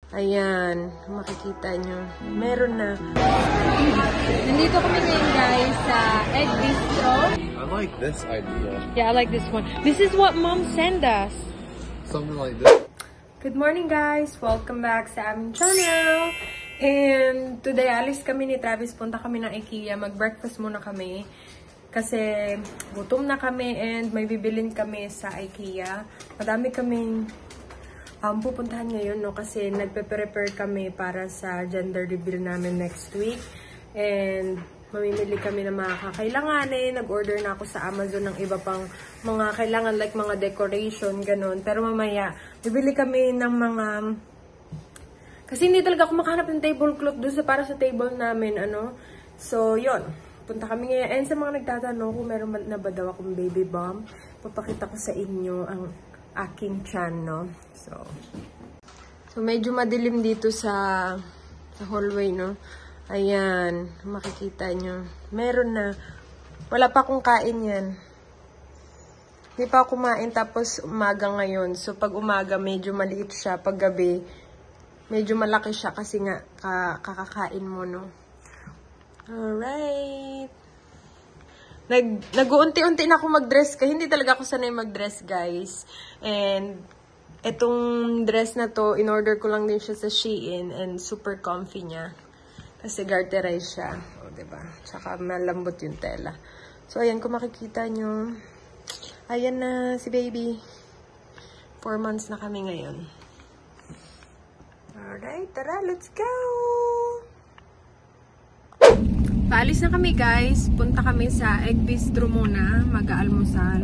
Ayan, makikita nyo. Meron na. Nandito kami ngayon guys sa Egg Bistro. I like this idea. Yeah, I like this one. This is what Mom sent us. Something like this. Good morning guys! Welcome back sa aming channel. And today, alis kami ni Travis. Punta kami ng IKEA. Mag-breakfast muna kami. Kasi gutom na kami and may bibilin kami sa IKEA. Madami kaming pupuntahan ngayon, no? Kasi nagpe-prepare kami para sa gender reveal namin next week. And mamimili kami ng mga kakailanganin. Nag-order na ako sa Amazon ng iba pang mga kailangan, like mga decoration, ganun. Pero mamaya, bibili kami ng mga... Kasi hindi talaga ako makahanap ng tablecloth doon para sa table namin, ano. So, yon. Punta kami ngayon. And sa mga nagtatanong kung meron na ba daw akong baby bomb, papakita ko sa inyo ang aking chan, no? So medyo madilim dito sa hallway, no? Ayan, makikita nyo. Meron na. Wala pa akong kain yan. Hindi pa ako kumain tapos umaga ngayon. So pag umaga, medyo maliit siya. Pag gabi, medyo malaki siya kasi nga kakakain mo, no? Alright. Nag-uunti-unti na ako mag-dress kasi hindi talaga ako sanay mag-dress, guys. And etong dress na to, in-order ko lang din siya sa Shein and super comfy niya. Kasi garterized siya. O, diba? Tsaka malambot yung tela. So, ayan, kung makikita nyo, ayan na si baby. 4 months na kami ngayon. Alright, tara, let's go! Paalis na kami guys. Punta kami sa Egg Bistro muna. Mag-aalmusal.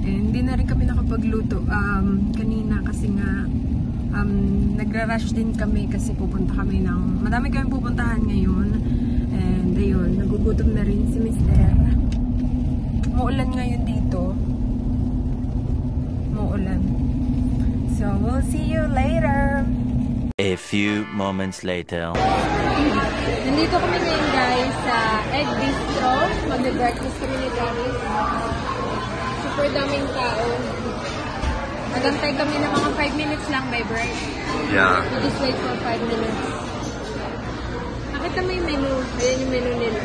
And hindi na rin kami nakapagluto kanina kasi nga nagra-rush din kami kasi pupunta kami ng... Madami kami pupuntahan ngayon. And ayun, nagugutom na rin si Mr. Muulan ngayon dito. Muulan. So, we'll see you later. A few moments later. Nandito kami ngayon guys sa Egg Bistro. Mag-breakfast kami ni Travis. Super daming tao. Nagantay kami ng mga 5 minutes lang by break. Yeah. We just wait for 5 minutes. Nakita mo yung menu. Ayan yung menu nila.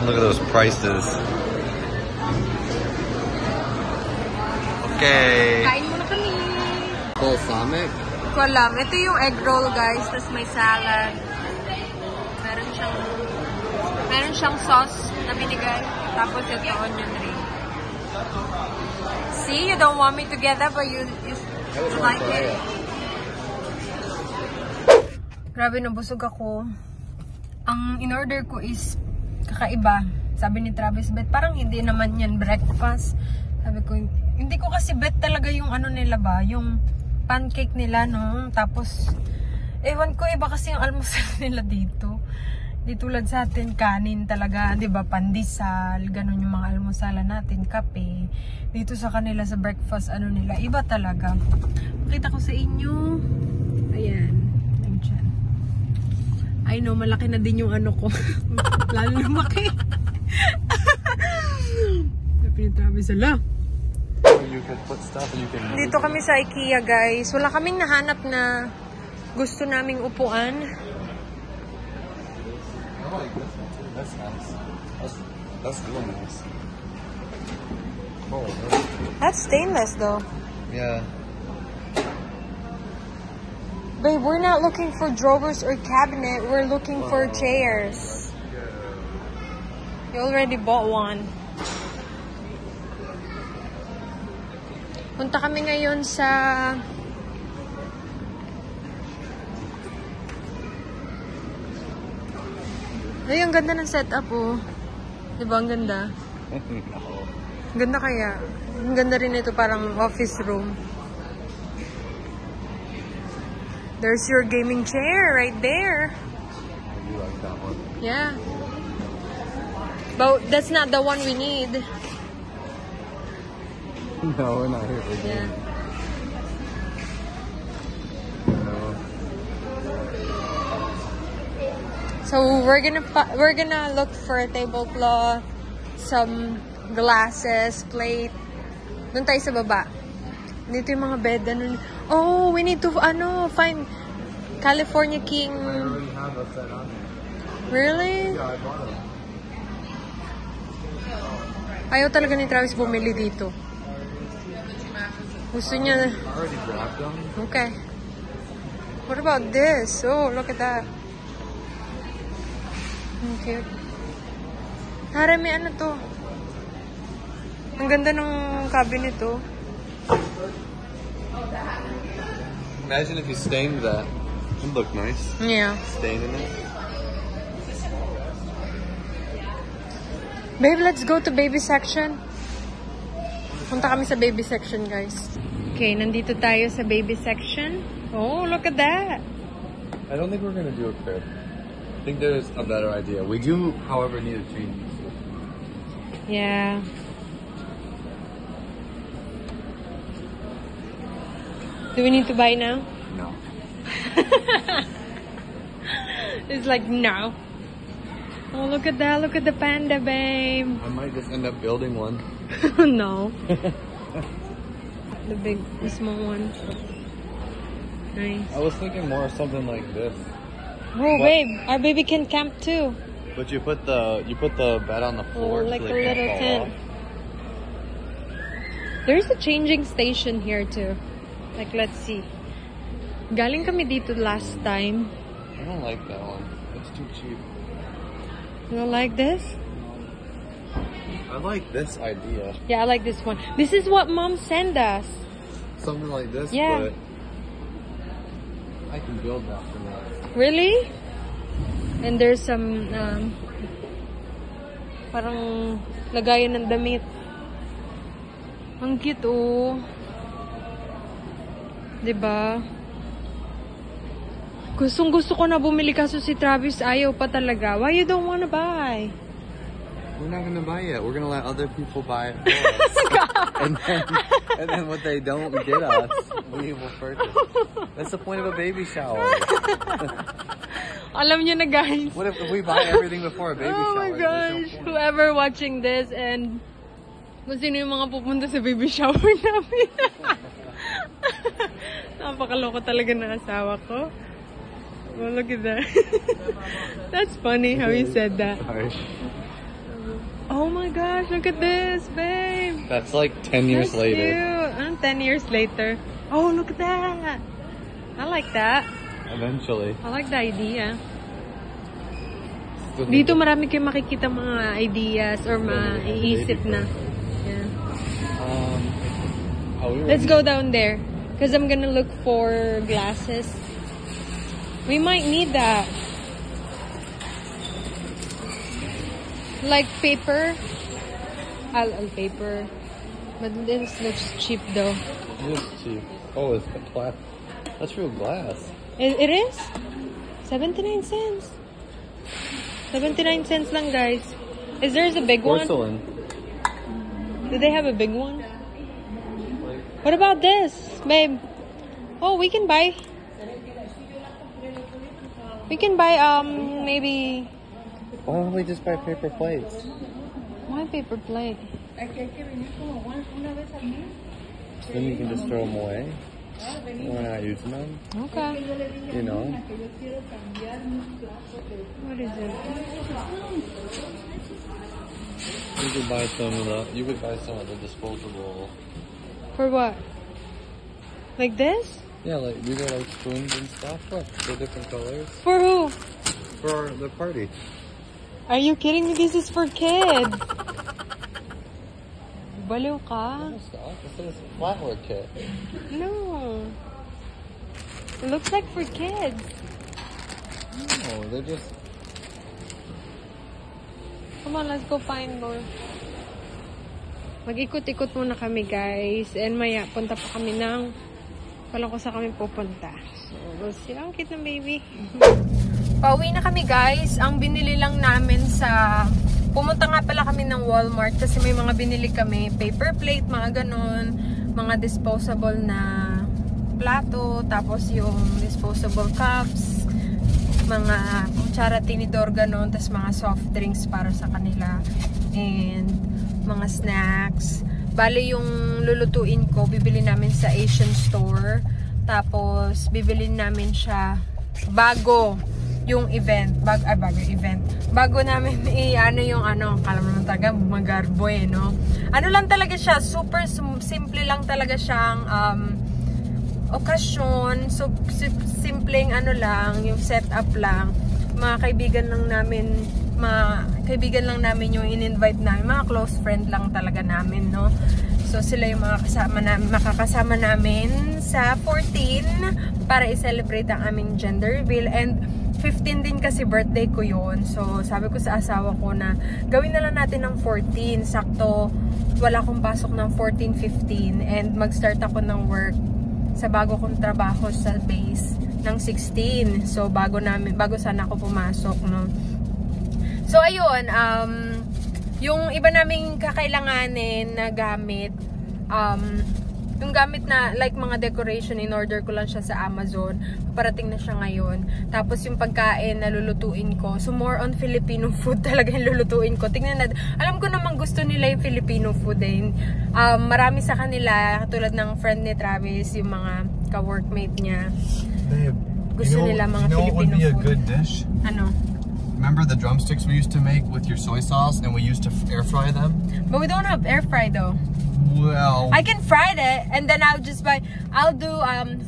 Look at those prices. Okay. Kain muna kami. Balsamic? Ko alam. Ito yung egg roll guys. Tapos may salad. Meron siyang sauce na binigay. Tapos ito onion ring. See, you don't want me together but you like it. Grabe, nabusog ako. Ang in-order ko is kakaiba. Sabi ni Travis, bet parang hindi naman yan breakfast. Sabi ko, hindi ko kasi bet talaga yung ano nila ba, yung pancake nila, no? Tapos, ewan ko, iba kasi yung almusal nila dito. Di tulad sa atin, kanin talaga, di ba? Pandesal, ganun yung mga almusalan natin, kape. Dito sa kanila sa breakfast, ano nila, iba talaga. Pakita ko sa inyo. Ayan. Ayan. I know, malaki na din yung ano ko. Lalo lumaki. Pinatravis, ala. You can put stuff and you can... Dito kami sa IKEA, guys. Wala kaming nahanap na gusto naming upuan. I like this one too. That's nice. That's really nice. Oh, That's stainless, though. yeah. Babe, we're not looking for drawers or cabinet. We're looking for chairs. You already bought one. Punta kami ngayon sa... Ay, ang ganda ng setup, oh. Diba, ang ganda? Ang ganda kaya. Ang ganda rin ito, parang office room. There's your gaming chair right there. You like that one? Yeah. But that's not the one we need. No, we're not here for that. Yeah. No. So we're gonna look for a tablecloth, some glasses, plate, Doon tayo sa baba. Dito yung mga bed. Oh, we need to, find California King. I already have a set on there. Really? Yeah, I bought them. Ayaw talaga ni Travis bumili dito. Gusto niya. I already grabbed them. Okay. What about this? Oh, look at that. Okay. Hara, may ano to? Ang ganda ng cabinet to. Imagine if you stained that. It'd look nice. Yeah. Staining it. Babe, let's go to baby section. Punta kami sa baby section, guys. Okay, nandito tayo sa baby section. Oh, look at that. I don't think we're gonna do a crib. I think there's a better idea. We do, however, need to change these. Yeah. Do we need to buy now? No. It's like, no. Oh, look at that. Look at the panda, babe. I might just end up building one. No. The small one. Nice. I was thinking more of something like this. Oh, babe. Our baby can camp too. But you put the bed on the floor, Oh, like so a they can't little fall tent. off. There's a changing station here too. Like, let's see. Galing kami dito last time. I don't like that one. It's too cheap. You don't like this? I like this idea. Yeah, I like this one. This is what Mom sent us. Something like this, Yeah. but I can build that for that. Really? And there's some, parang lagayan ng damit. Ang cute, oh. Diba? Gustong-gusto ko na bumili kaso si Travis ayaw pa talaga. Why you don't wanna buy? We're not gonna buy it. We're gonna let other people buy it for us. and then what they don't get us, we will purchase. That's the point of a baby shower. Alam niyo na, guys. What if we buy everything before a baby Oh shower? my gosh. Whoever watching this and kung sino yung mga pupunta sa baby shower namin. Napakaloko talaga ng asawa ko. Oh, look at that. That's funny how you said that. Sorry. Oh my gosh, look at this, babe. That's like 10 years That's later. cute. 10 years later. Oh, look at that. I like that. Eventually. I like the idea. Dito marami kayong makikita mga ideas or maiisip na. Yeah. Let's go down there. Because I'm gonna look for glasses. We might need that. Like paper. I'll paper. But this looks cheap though. It is cheap. Oh, it's glass. That's real glass. It is? 79 cents. 79 cents lang, guys. Is there a big one? Porcelain. Do they have a big one? What about this, babe? Oh, we can buy. We can buy, maybe... Why don't we just buy paper plates? Why paper plate? Then you can just throw them away. We're not using them, Okay. you know? What is it? You could buy some of the disposable. For what? Like this? Yeah, like these are like spoons and stuff. Look, they're different colors. For who? For the party. Are you kidding me? This is for kids. Baliw ka? Stop. This is a flatware kit. No. It looks like for kids. No, they're just... Come on, let's go find more. Mag-ikot-ikot muna kami, guys. And maya, punta pa kami ng... Walang ko sa kami pupunta. So, we'll see. Ang cute ng baby. Pauwi na kami, guys. Ang binili lang namin sa... Pumunta nga pala kami ng Walmart kasi may mga binili kami. Paper plate, mga ganon. Mga disposable na plato. Tapos yung disposable cups. Mga kutsara, tinidor, ganon. Tapos mga soft drinks para sa kanila. And mga snacks. Bale yung lulutuin ko, bibili namin sa Asian store. Tapos, bibili namin siya bago yung event. Bago namin kala mo naman talaga, magarbo no? Ano lang talaga siya, super simple lang talaga siyang, okasyon. So, simpleng lang, yung setup lang. Mga kaibigan lang namin yung in-invite namin. Mga close friend lang talaga namin, no? So, sila yung makakasama namin sa 14 para i-celebrate ang aming gender reveal. And 15 din kasi birthday ko yun. So, sabi ko sa asawa ko na gawin na lang natin ng 14. Sakto, wala akong pasok ng 14, 15. And mag-start ako ng work sa bago kong trabaho sa base ng 16. So, bago sana ako pumasok, no? So, ayun, yung iba naming kakailanganin na gamit, yung gamit na, like mga decoration, in-order ko lang siya sa Amazon. Parating na siya ngayon. Tapos yung pagkain na lulutuin ko. So, more on Filipino food talaga yung lulutuin ko. Tingnan natin. Alam ko namang gusto nila yung Filipino food din. Marami sa kanila, tulad ng friend ni Travis, yung mga ka-workmate niya. Babe, gusto nila mga Filipino food. You know what would be a good dish? Ano? Remember the drumsticks we used to make with your soy sauce and we used to air fry them? But we don't have air fry though. Well, I can fry it and then I'll do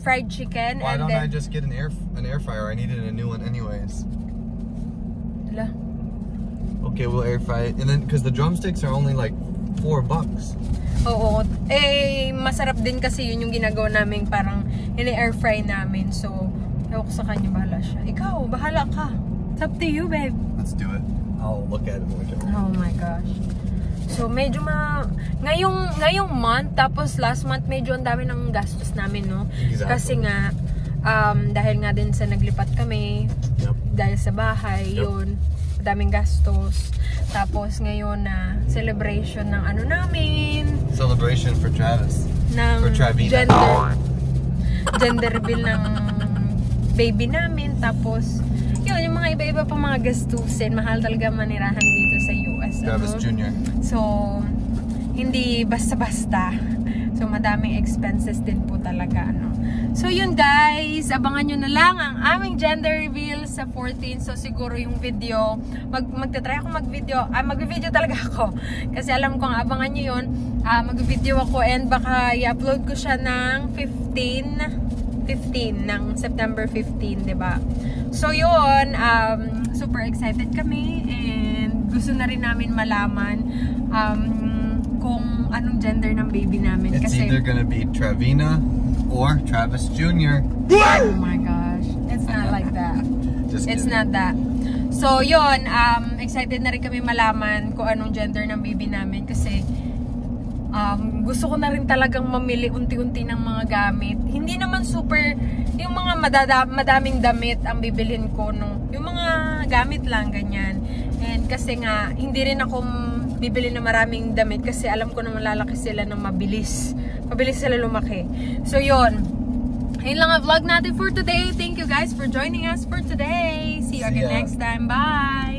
fried chicken. Why and don't then I just get an air fryer? I needed a new one anyways. Hala. Okay, we'll air fry it. And then, because the drumsticks are only like $4. Oo. Masarap din kasi yun yung ginagawa namin, parang ini-air fry namin. So, ewan ko sa kanya, bahala siya. Ikaw, bahala ka. It's up to you, babe. Let's do it. I'll look at it when we get home. Oh my gosh. So, medyo ngayong month, tapos last month, medyo ang dami ng gastos namin, no? Exactly. Kasi nga, dahil nga din sa naglipat kami, dahil sa bahay, yun, daming gastos. Tapos ngayon na celebration ng namin. Celebration for Travis. Ng for Travina. Gender reveal ng baby namin. Tapos, yun, yung mga iba-iba pa mga gastusin. Mahal talaga manirahan dito sa US. Travis Jr. So, hindi basta-basta. So, madaming expenses din po talaga, So, yun guys, abangan nyo na lang ang aming gender reveal sa 14. So, siguro yung video, magta-try ako mag-video talaga ako. Kasi alam kong abangan nyo yun. Mag-video ako and baka i-upload ko siya ng 15 ng September 15, diba? So, yun, super excited kami and gusto na rin namin malaman kung anong gender ng baby namin. It's kasi either gonna be Travina or Travis Jr. Oh my gosh. It's not like that. It's not that. So, yun, excited na rin kami malaman kung anong gender ng baby namin kasi gusto ko na rin talagang mamili unti-unti ng mga gamit. Hindi naman super, yung mga madaming damit ang bibilhin ko, no? Yung mga gamit lang, ganyan. And kasi nga, hindi rin ako bibili na maraming damit kasi alam ko na malalaki sila ng mabilis. Mabilis sila lumaki. So, yun. Ayun lang ang vlog natin for today. Thank you guys for joining us for today. See you again next time. Bye!